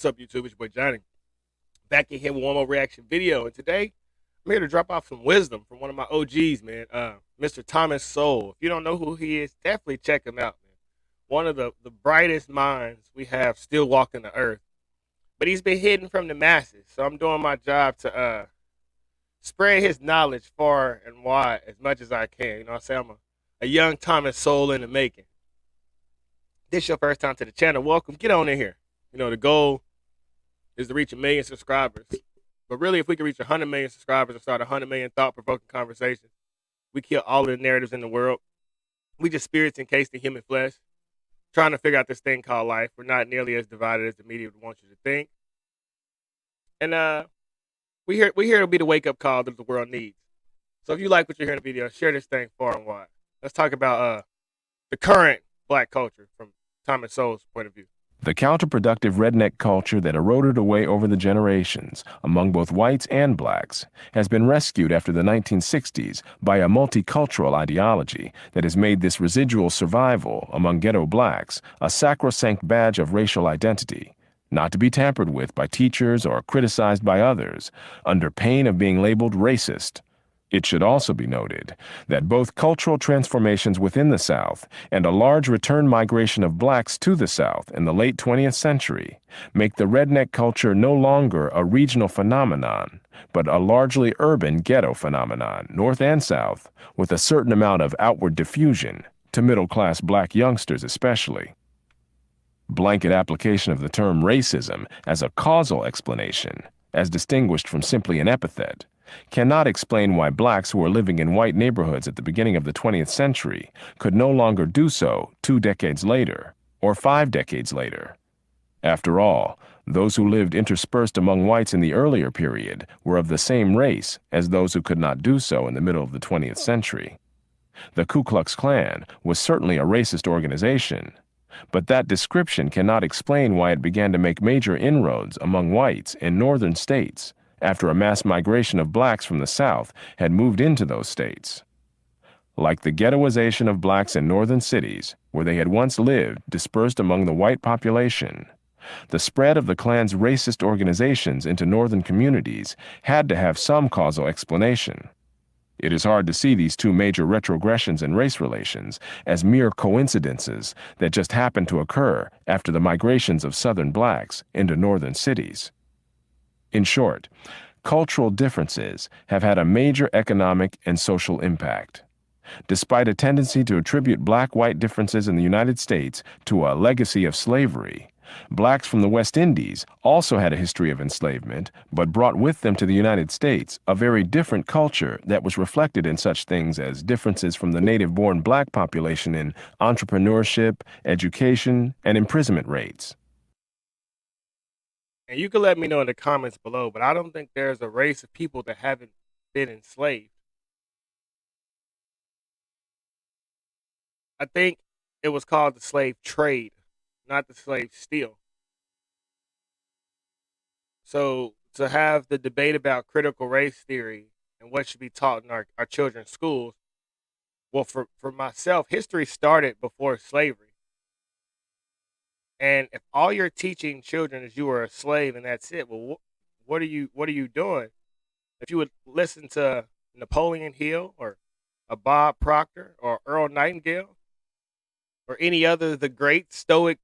What's up, YouTube? It's your boy Johnny. Back in here with one more reaction video. And today, I'm here to drop off some wisdom from one of my OGs, man. Mr. Thomas Sowell. If you don't know who he is, definitely check him out, man. One of the brightest minds we have still walking the earth. But he's been hidden from the masses. So I'm doing my job to spread his knowledge far and wide as much as I can. You know what I'm saying? I'm a young Thomas Sowell in the making. This your first time to the channel. Welcome. Get on in here. You know, the goal is to reach 1 million subscribers. But really, if we can reach 100 million subscribers and start 100 million thought-provoking conversations, we kill all of the narratives in the world. We just spirits encased in human flesh, trying to figure out this thing called life. We're not nearly as divided as the media would want you to think. And we here to be the wake-up call that the world needs. So if you like what you hear in the video, share this thing far and wide. Let's talk about the current black culture from Thomas Sowell's point of view. The counterproductive redneck culture that eroded away over the generations among both whites and blacks has been rescued after the 1960s by a multicultural ideology that has made this residual survival among ghetto blacks a sacrosanct badge of racial identity, not to be tampered with by teachers or criticized by others, under pain of being labeled racist. It should also be noted that both cultural transformations within the South and a large return migration of blacks to the South in the late 20th century make the redneck culture no longer a regional phenomenon, but a largely urban ghetto phenomenon, North and South, with a certain amount of outward diffusion to middle-class black youngsters especially. Blanket application of the term racism as a causal explanation, as distinguished from simply an epithet, cannot explain why blacks who were living in white neighborhoods at the beginning of the 20th century could no longer do so 2 decades later or 5 decades later. After all, those who lived interspersed among whites in the earlier period were of the same race as those who could not do so in the middle of the 20th century. The Ku Klux Klan was certainly a racist organization, but that description cannot explain why it began to make major inroads among whites in northern states after a mass migration of blacks from the South had moved into those states. Like the ghettoization of blacks in northern cities, where they had once lived dispersed among the white population, the spread of the Klan's racist organizations into northern communities had to have some causal explanation. It is hard to see these two major retrogressions in race relations as mere coincidences that just happened to occur after the migrations of southern blacks into northern cities. In short, cultural differences have had a major economic and social impact. Despite a tendency to attribute black-white differences in the United States to a legacy of slavery, blacks from the West Indies also had a history of enslavement, but brought with them to the United States a very different culture that was reflected in such things as differences from the native-born black population in entrepreneurship, education, and imprisonment rates. And you can let me know in the comments below, but I don't think there's a race of people that haven't been enslaved. I think it was called the slave trade, not the slave steal. So to have the debate about critical race theory and what should be taught in our children's schools, well, for myself, history started before slavery. And if all you're teaching children is you were a slave and that's it, well, what are you doing? If you would listen to Napoleon Hill or a Bob Proctor or Earl Nightingale or any other of the great stoic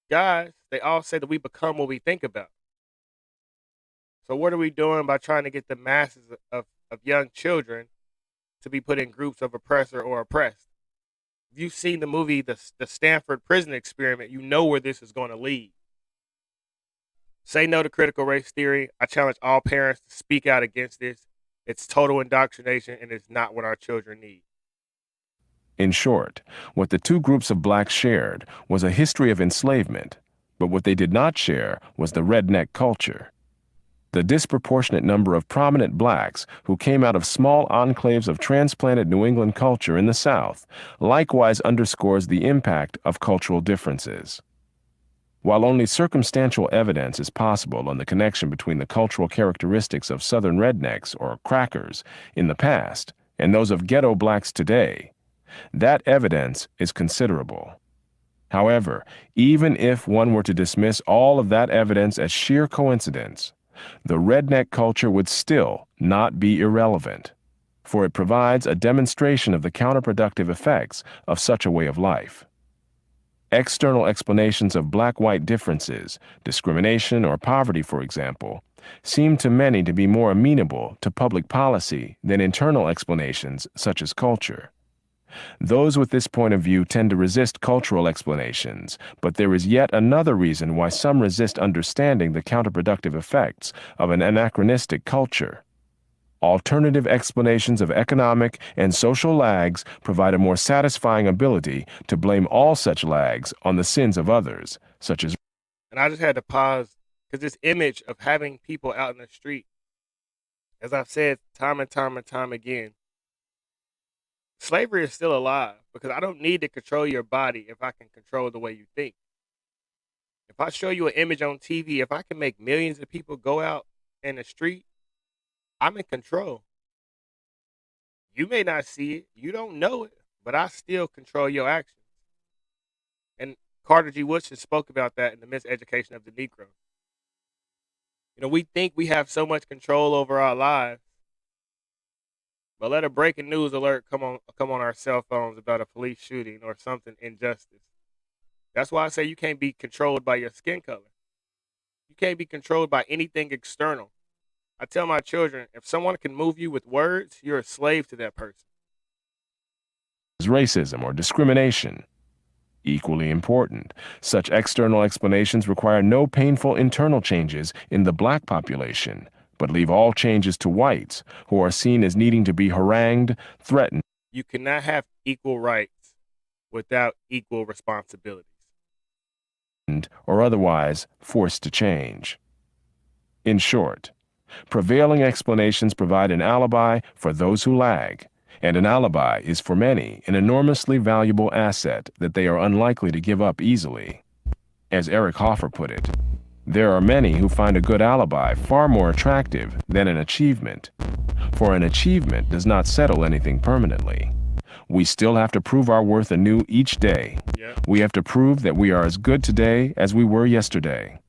guys, they all say that we become what we think about. So what are we doing by trying to get the masses of young children to be put in groups of oppressor or oppressed? If you've seen the movie the Stanford Prison Experiment, you know where this is going to lead. Say no to critical race theory. I challenge all parents to speak out against this. It's total indoctrination, and it's not what our children need. In short, what the two groups of blacks shared was a history of enslavement, but what they did not share was the redneck culture. The disproportionate number of prominent blacks who came out of small enclaves of transplanted New England culture in the South likewise underscores the impact of cultural differences. While only circumstantial evidence is possible on the connection between the cultural characteristics of Southern rednecks or crackers in the past and those of ghetto blacks today, that evidence is considerable. However, even if one were to dismiss all of that evidence as sheer coincidence, the redneck culture would still not be irrelevant, for it provides a demonstration of the counterproductive effects of such a way of life. External explanations of black-white differences, discrimination, or poverty, for example, seem to many to be more amenable to public policy than internal explanations such as culture. Those with this point of view tend to resist cultural explanations, but there is yet another reason why some resist understanding the counterproductive effects of an anachronistic culture. Alternative explanations of economic and social lags provide a more satisfying ability to blame all such lags on the sins of others, such as. And I just had to pause because this image of having people out in the street, as I've said time and time and time again, slavery is still alive because I don't need to control your body if I can control the way you think. If I show you an image on TV, if I can make millions of people go out in the street, I'm in control. You may not see it, you don't know it, but I still control your actions. And Carter G. Woodson spoke about that in the Miseducation of the Negro. We think we have so much control over our lives, but let a breaking news alert come on our cell phones about a police shooting or something injustice. That's why I say you can't be controlled by your skin color. You can't be controlled by anything external. I tell my children, if someone can move you with words, you're a slave to that person. Racism or discrimination. Equally important, such external explanations require no painful internal changes in the black population, but leave all changes to whites, who are seen as needing to be harangued, threatened. You cannot have equal rights without equal responsibilities. Or otherwise forced to change. In short, prevailing explanations provide an alibi for those who lag, and an alibi is for many an enormously valuable asset that they are unlikely to give up easily. As Eric Hoffer put it, there are many who find a good alibi far more attractive than an achievement, for an achievement does not settle anything permanently. We still have to prove our worth anew each day. Yeah. We have to prove that we are as good today as we were yesterday.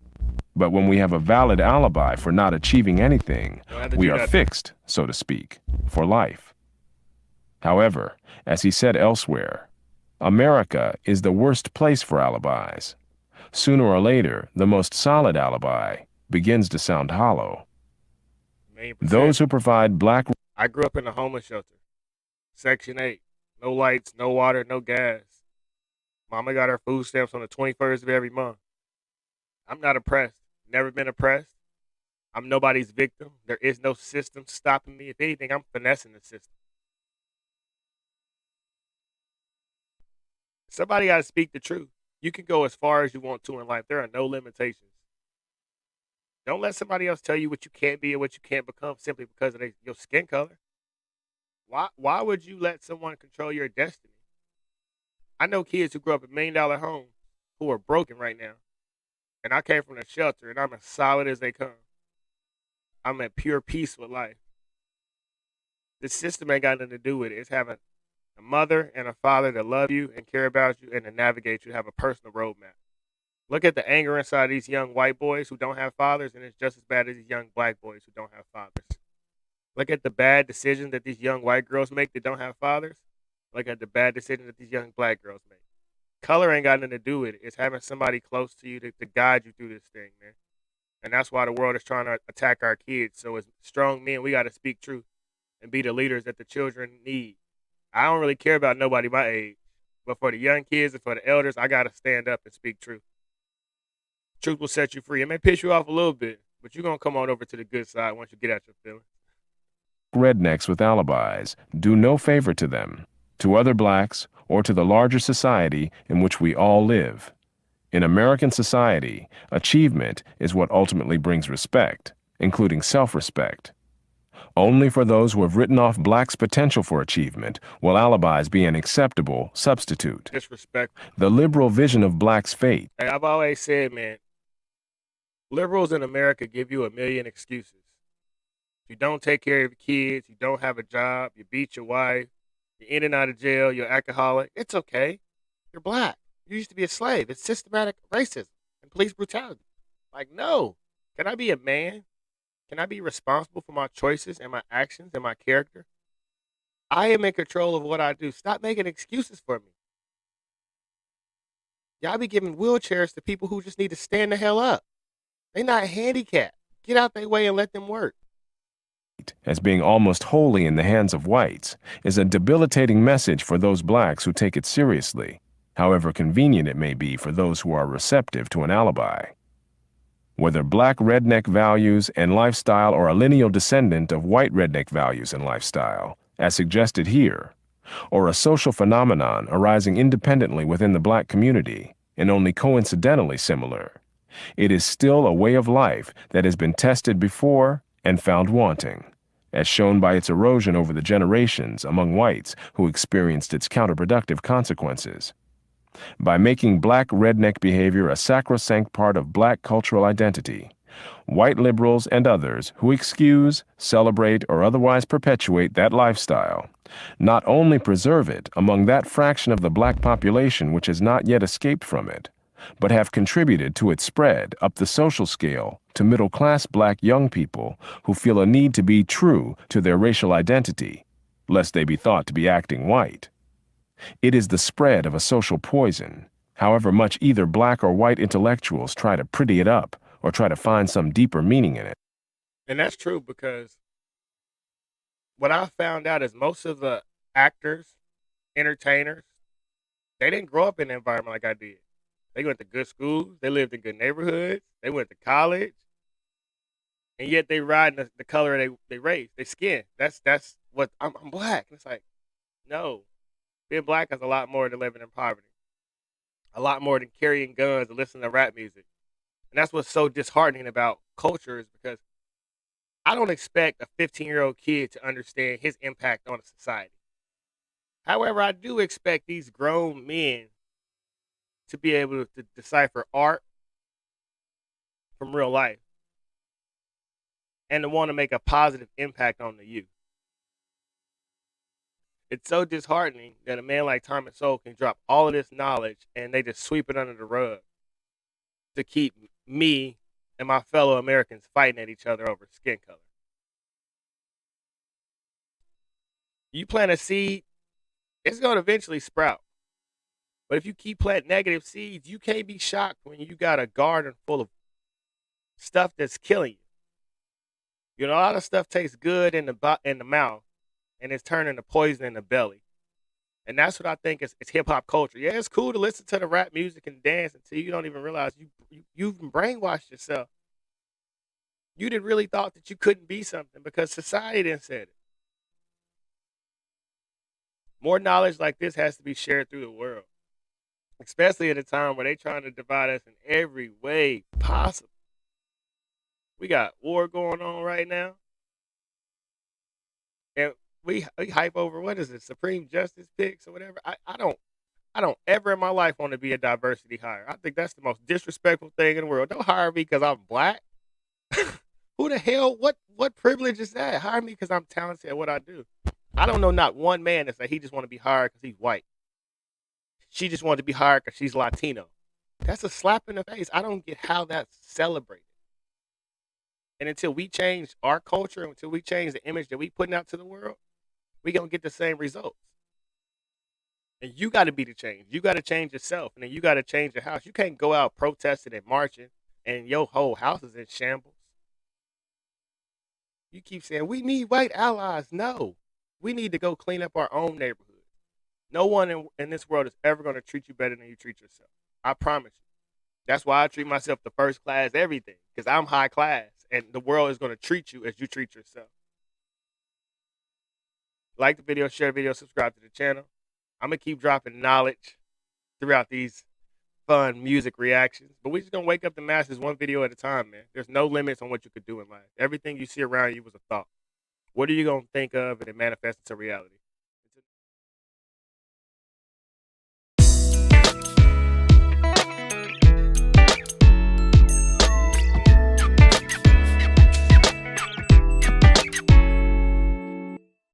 But when we have a valid alibi for not achieving anything, we are fixed, so to speak, for life. However, as he said elsewhere, America is the worst place for alibis. Sooner or later, the most solid alibi begins to sound hollow. Those who provide black. I grew up in a homeless shelter. Section 8. No lights, no water, no gas. Mama got her food stamps on the 21st of every month. I'm not oppressed. Never been oppressed. I'm nobody's victim. There is no system stopping me. If anything, I'm finessing the system. Somebody got to speak the truth. You can go as far as you want to in life. There are no limitations. Don't let somebody else tell you what you can't be or what you can't become simply because of your skin color. Why would you let someone control your destiny? I know kids who grew up in $1 million homes who are broken right now. And I came from a shelter and I'm as solid as they come. I'm at pure peace with life. The system ain't got nothing to do with it. It's having a mother and a father that love you and care about you and to navigate you, have a personal roadmap. Look at the anger inside these young white boys who don't have fathers, and it's just as bad as these young black boys who don't have fathers. Look at the bad decisions that these young white girls make that don't have fathers. Look at the bad decisions that these young black girls make. Color ain't got nothing to do with it. It's having somebody close to you to guide you through this thing, man. And that's why the world is trying to attack our kids. So as strong men, we got to speak truth and be the leaders that the children need. I don't really care about nobody my age. But for the young kids and for the elders, I got to stand up and speak truth. Truth will set you free. It may piss you off a little bit, but you're going to come on over to the good side once you get out your feelings. Rednecks with alibis do no favor to them, to other blacks, or to the larger society in which we all live. In American society, achievement is what ultimately brings respect, including self-respect. Only for those who have written off blacks' potential for achievement will alibis be an acceptable substitute. Disrespect. The liberal vision of blacks' fate. Hey, I've always said, man, liberals in America give you a million excuses. You don't take care of your kids, you don't have a job, you beat your wife, you're in and out of jail, you're alcoholic. It's okay. You're black. You used to be a slave. It's systematic racism and police brutality. Like, no. Can I be a man? Can I be responsible for my choices and my actions and my character? I am in control of what I do. Stop making excuses for me. Y'all be giving wheelchairs to people who just need to stand the hell up. They not handicapped. Get out their way and let them work. As being almost wholly in the hands of whites is a debilitating message for those blacks who take it seriously, however convenient it may be for those who are receptive to an alibi. Whether black redneck values and lifestyle or a lineal descendant of white redneck values and lifestyle, as suggested here, or a social phenomenon arising independently within the black community and only coincidentally similar, it is still a way of life that has been tested before and found wanting, as shown by its erosion over the generations among whites who experienced its counterproductive consequences. By making black redneck behavior a sacrosanct part of black cultural identity, white liberals and others who excuse, celebrate, or otherwise perpetuate that lifestyle not only preserve it among that fraction of the black population which has not yet escaped from it, but have contributed to its spread up the social scale to middle-class black young people who feel a need to be true to their racial identity, lest they be thought to be acting white. It is the spread of a social poison, however much either black or white intellectuals try to pretty it up or try to find some deeper meaning in it. And that's true because what I found out is most of the actors, entertainers, they didn't grow up in an environment like I did. They went to good schools, they lived in good neighborhoods, they went to college, and yet they ride the color of they race, their skin. That's what I'm black. And it's like, no, being black is a lot more than living in poverty, a lot more than carrying guns and listening to rap music. And that's what's so disheartening about culture is because I don't expect a 15-year-old kid to understand his impact on a society. However, I do expect these grown men to be able to decipher art from real life and to want to make a positive impact on the youth. It's so disheartening that a man like Thomas Sowell can drop all of this knowledge and they just sweep it under the rug to keep me and my fellow Americans fighting at each other over skin color. You plant a seed, it's going to eventually sprout. But if you keep planting negative seeds, you can't be shocked when you got a garden full of stuff that's killing you. You know, a lot of stuff tastes good in the mouth, and it's turning to poison in the belly. And that's what I think is hip hop culture. Yeah, it's cool to listen to the rap music and dance until you don't even realize you've brainwashed yourself. You didn't really thought that you couldn't be something because society didn't say it. More knowledge like this has to be shared through the world, especially at a time where they're trying to divide us in every way possible. We got war going on right now, and we hype over what is it, Supreme Justice picks or whatever. I don't ever in my life want to be a diversity hire. I think that's the most disrespectful thing in the world. Don't hire me because I'm black. Who the hell? What privilege is that? Hire me because I'm talented at what I do. I don't know not one man that say he just want to be hired because he's white. She just wanted to be hired because she's Latino. That's a slap in the face. I don't get how that's celebrated. And until we change our culture, until we change the image that we putting out to the world, we gonna get the same results. And you got to be the change. You got to change yourself, and then you got to change your house. You can't go out protesting and marching, and your whole house is in shambles. You keep saying we need white allies. No, we need to go clean up our own neighborhood. No one in this world is ever going to treat you better than you treat yourself. I promise you. That's why I treat myself the first class everything, because I'm high class, and the world is going to treat you as you treat yourself. Like the video, share the video, subscribe to the channel. I'm going to keep dropping knowledge throughout these fun music reactions, but we're just going to wake up the masses one video at a time, man. There's no limits on what you could do in life. Everything you see around you was a thought. What are you going to think of and it manifests into reality?